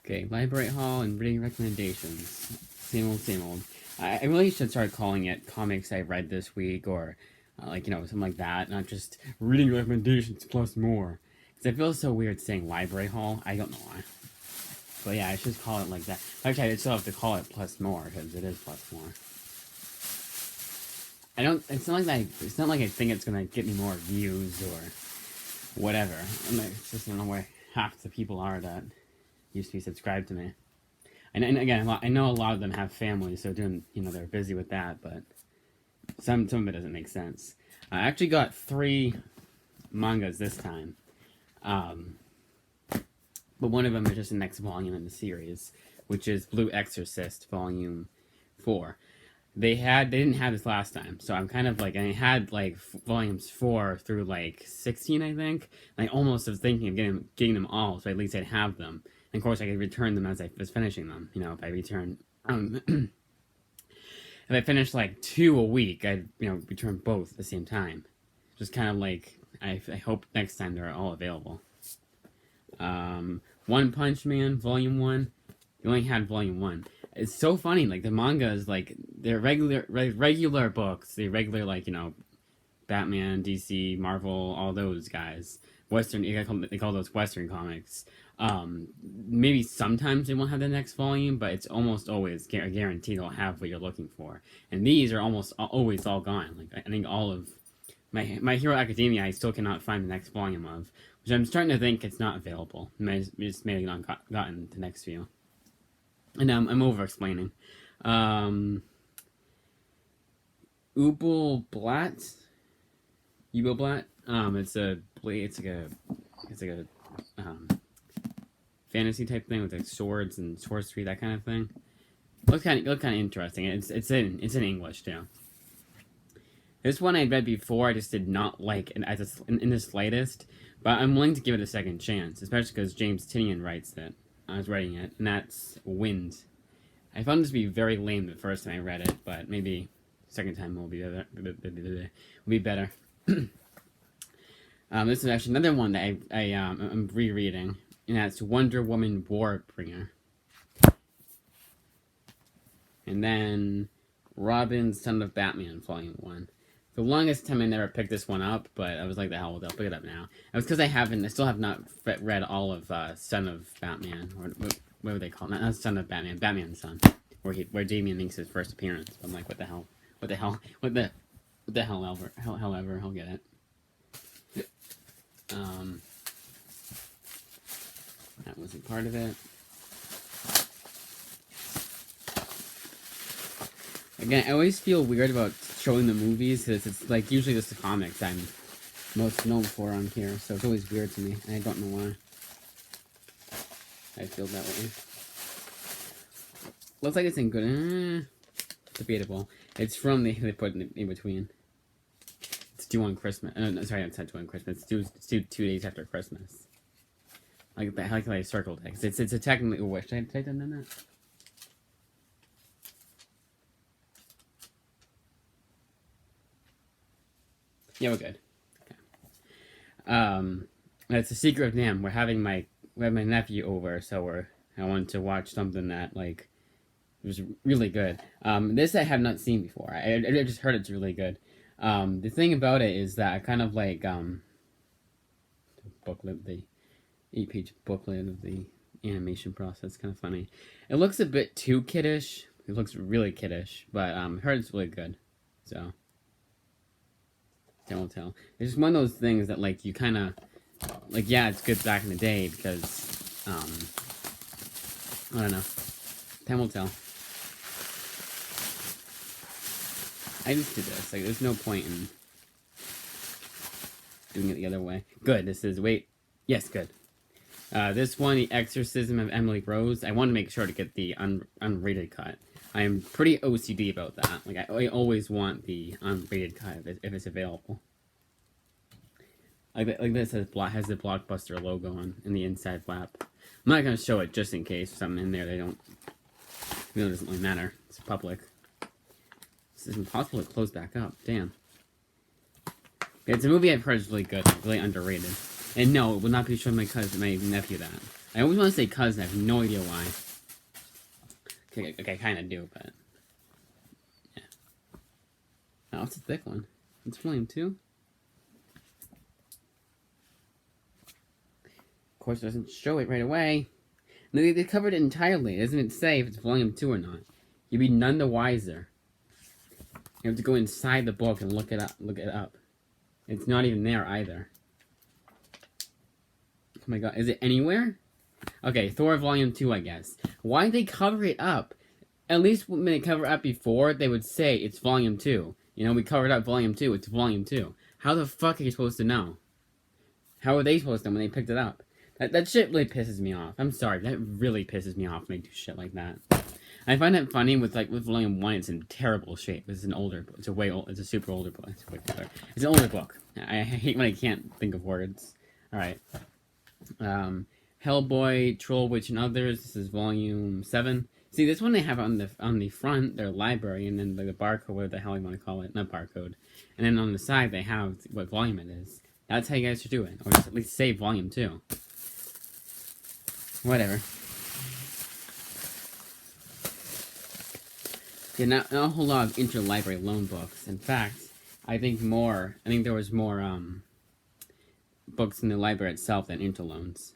Okay, library haul and reading recommendations. Same old, same old. I really should start calling it comics I read this week, or something like that, not just reading recommendations plus more. Because I feel so weird saying library haul. I don't know why. But yeah, I should call it like that. Actually, I still have to call it plus more because it is plus more. I don't. It's not like I think it's gonna get me more views or whatever. It's just I don't know where half the people are that used to be subscribed to me. And again, I know a lot of them have families, so they're busy with that, but some of it doesn't make sense. I actually got 3 mangas this time. But one of them is just the next volume in the series, which is Blue Exorcist Volume 4. They didn't have this last time, so I'm kind of like, I had like volumes 4 through like 16, I think. And I almost was thinking of getting them all, so at least I'd have them. And of course, I could return them as I was finishing them. If I return, if I finished like 2 a week, I'd return both at the same time. Just kind of like I hope next time they're all available. One Punch Man Volume 1. You only had Volume 1. It's so funny. Like the manga is like they're regular books. They're regular Batman, DC, Marvel, all those guys. Western. They call those Western comics. Maybe sometimes they won't have the next volume, but it's almost always guaranteed they'll have what you're looking for. And these are almost always all gone. Like I think all of My Hero Academia I still cannot find the next volume of, which I'm starting to think it's not available. I just may have not gotten the next few. And I'm over-explaining. Ubelblatt? It's like a fantasy type thing with like swords and sorcery, that kind of thing. Looks kind of interesting. It's in English too. This one I read before, I just did not like in the slightest, but I'm willing to give it a second chance, especially because James Tynion writes it. I was writing it, and that's Wind. I found this to be very lame the first time I read it, but maybe the second time will be better. This is actually another one that I'm rereading, and that's Wonder Woman Warbringer. And then Robin, Son of Batman, Volume 1. The longest time I never picked this one up, but I was like, the hell with it, I'll pick it up now. It was because I still have not read all of Son of Batman, or what would they call it? Not Son of Batman, Batman's Son, where Damian makes his first appearance. I'm like, what the hell ever, I'll get it. That wasn't part of it. Again, I always feel weird about showing the movies, because it's like usually just the comics I'm most known for on here, so it's always weird to me, and I don't know why I feel that way. Looks like it's in good, debatable. It's from they put in between. It's due on Christmas. Sorry, it's not due on Christmas. It's due 2 days after Christmas. I like how I circled it, 'cause it's a technically wish. Did I done that? Yeah, we're good. Okay. It's a Secret of NAMM. We have my nephew over, so I wanted to watch something that like was really good. This I have not seen before. I just heard it's really good. The thing about it is that I kind of like the 8-page booklet of the animation process. Kind of funny. It looks a bit too kiddish. It looks really kiddish, but I heard it's really good. So. I won't tell. It's just one of those things that, like, you kind of, like, yeah, it's good back in the day because, I don't know. Time will tell. I just did this. Like, there's no point in doing it the other way. Good. Yes, good. This one, The Exorcism of Emily Rose. I want to make sure to get the unrated cut. I am pretty OCD about that. Like, I always want the unrated cut if it's available. Like this has the Blockbuster logo in the inside flap. I'm not going to show it just in case something in there it doesn't really matter. It's public. This is impossible to close back up. Damn. It's a movie I've heard is really good, really underrated. And no, it will not be showing my nephew that. I always want to say cousin. I have no idea why. Okay, I kind of do, but yeah. Oh, it's a thick one. It's volume 2. Of course, it doesn't show it right away. No, they covered it entirely. It doesn't say if it's volume 2 or not. You'd be none the wiser. You have to go inside the book and look it up. Look it up. It's not even there either. Oh my god, is it anywhere? Okay, Thor Volume 2, I guess. Why'd they cover it up? At least when they cover it up before, they would say it's Volume 2. You know, we covered up Volume 2, it's Volume 2. How the fuck are you supposed to know? How are they supposed to know when they picked it up? That shit really pisses me off. I'm sorry, that really pisses me off when they do shit like that. I find it funny with Volume 1, it's in terrible shape. It's an older book. It's a super older book. It's an older book. I hate when I can't think of words. Alright. Hellboy, Troll, Witch, and Others. This is Volume 7. See, this one they have on the front, their library, and then the barcode, whatever the hell you want to call it. Not barcode. And then on the side, they have what volume it is. That's how you guys should do it. Or just at least say Volume 2. Whatever. Yeah, not a whole lot of interlibrary loan books. In fact, I think there was more books in the library itself than interloans.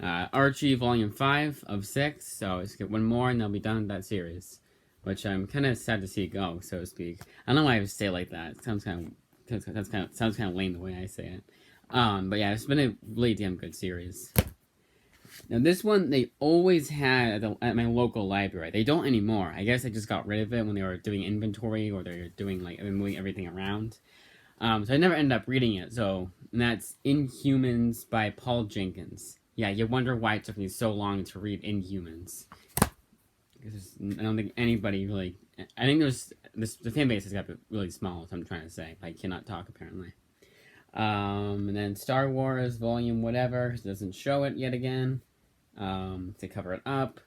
Archie Volume 5 of 6, so let's get one more and they'll be done with that series. Which I'm kind of sad to see go, so to speak. I don't know why I say it like that. It sounds kind of lame the way I say it. But yeah, it's been a really damn good series. Now this one they always had at my local library. They don't anymore. I guess they just got rid of it when they were doing inventory or they're doing moving everything around. So I never ended up reading it. So and that's Inhumans by Paul Jenkins. Yeah, you wonder why it took me so long to read Inhumans. Because I don't think anybody really. I think the fan base has got really small. Is what I'm trying to say. I cannot talk apparently. And then Star Wars Volume whatever. It doesn't show it yet again. To cover it up.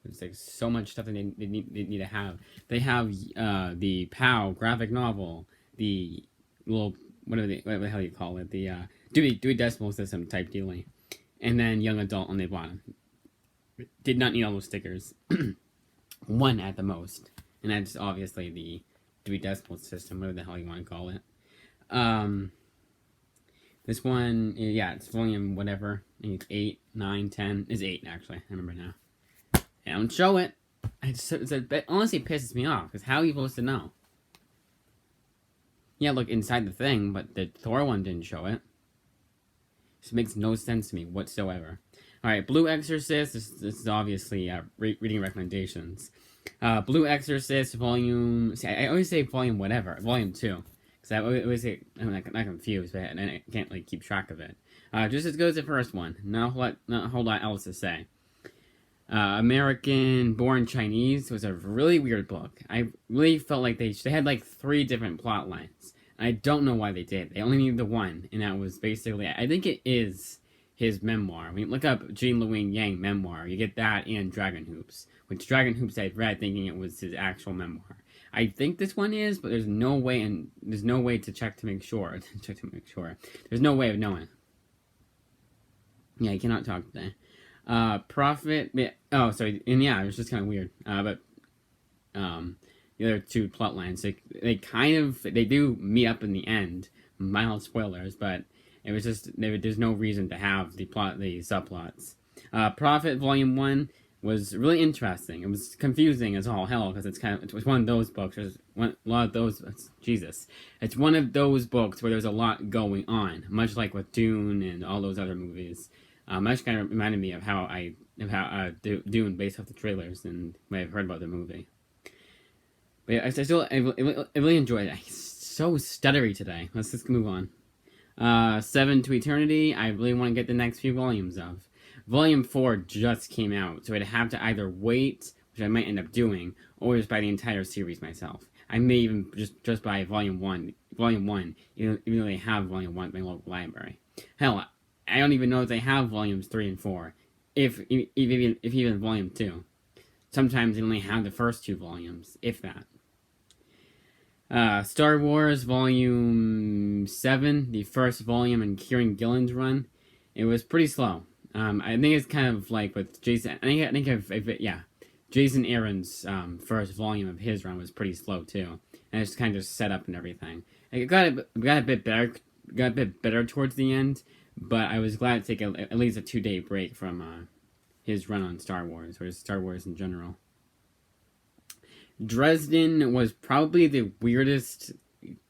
There's like so much stuff that they need to have. They have the POW graphic novel, the little whatever the hell you call it, the Dewey Decimal System type dealing, and then young adult on the bottom. Did not need all those stickers. One at the most, and that's obviously the Dewey Decimal System, whatever the hell you want to call it. This one, yeah, it's volume whatever. I think it's 8, 9, 10. It's 8, actually. I remember now. I don't show it. It honestly pisses me off, because how are you supposed to know? Yeah, look inside the thing, but the Thor one didn't show it. This makes no sense to me whatsoever. Alright, Blue Exorcist. This is obviously reading recommendations. Blue Exorcist, volume... See, I always say volume whatever. Volume 2. Because I always say... I'm not confused, but I can't keep track of it. Just as good as the first one. Not a whole lot else to say. American Born Chinese was a really weird book. I really felt like they had 3 different plot lines. I don't know why they did. They only needed the one, and that was basically... I think it is his memoir. I mean, look up Jean Louis Yang memoir. You get that and Dragon Hoops. Which Dragon Hoops I've read thinking it was his actual memoir. I think this one is, but there's no way to check to make sure. There's no way of knowing. Yeah, you cannot talk today. Prophet... Oh, sorry. And yeah, it was just kind of weird. But the other 2 plot lines, they do meet up in the end. Mild spoilers, but it was just... There's no reason to have the subplots. Prophet Volume 1 was really interesting. It was confusing as all hell, because it was one of those books. There's a lot of those... Jesus. It's one of those books where there's a lot going on. Much like with Dune and all those other movies. Much kind of reminded me of how Dune based off the trailers and what I've heard about the movie. But yeah, I really enjoyed it. I'm so stuttery today. Let's just move on. 7 to Eternity, I really want to get the next few volumes of. Volume 4 just came out, so I'd have to either wait, which I might end up doing, or just buy the entire series myself. I may even just buy Volume 1, even though they have Volume 1 at my local library. Hell, I don't even know if they have Volumes 3 and 4, if even Volume 2. Sometimes they only have the first 2 volumes, if that. Star Wars Volume 7, the first volume in Kieran Gillen's run. It was pretty slow. I think it's kind of like with Jason. Yeah, Jason Aaron's first volume of his run was pretty slow too, and it's kind of just set up and everything. It got a bit better, towards the end, but I was glad to take at least a 2-day break from his run on Star Wars, or Star Wars in general. Dresden was probably the weirdest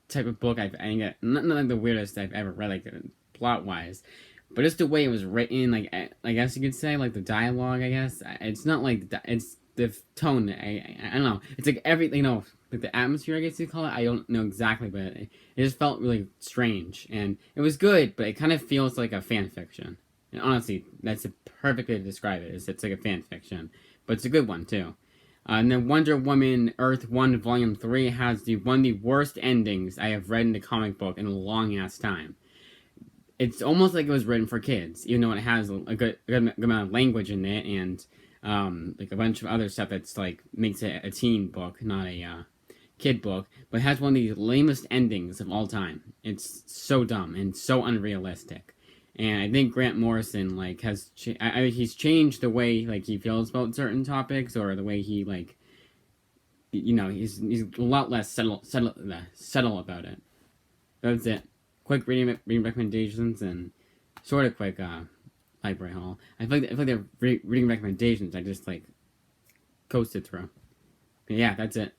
type of book not like the weirdest I've ever read, like plot wise, but just the way it was written, like I guess you could say, like the dialogue. I guess it's not like it's the tone. I don't know. It's like everything, like the atmosphere. I guess you call it. I don't know exactly, but it just felt really strange, and it was good, but it kind of feels like a fan fiction. And honestly, that's a perfect way to describe it. It's like a fan fiction, but it's a good one too. And then Wonder Woman Earth 1 Volume 3 has one of the worst endings I have read in a comic book in a long ass time. It's almost like it was written for kids, even though it has a good amount of language in it, and like a bunch of other stuff that's like makes it a teen book, not a kid book. But it has one of the lamest endings of all time. It's so dumb and so unrealistic. And I think Grant Morrison he's changed the way like he feels about certain topics, or the way he he's a lot less subtle about it. That's it. Quick reading recommendations and sort of quick library haul. I feel like they're reading recommendations. I just coasted through. But yeah, that's it.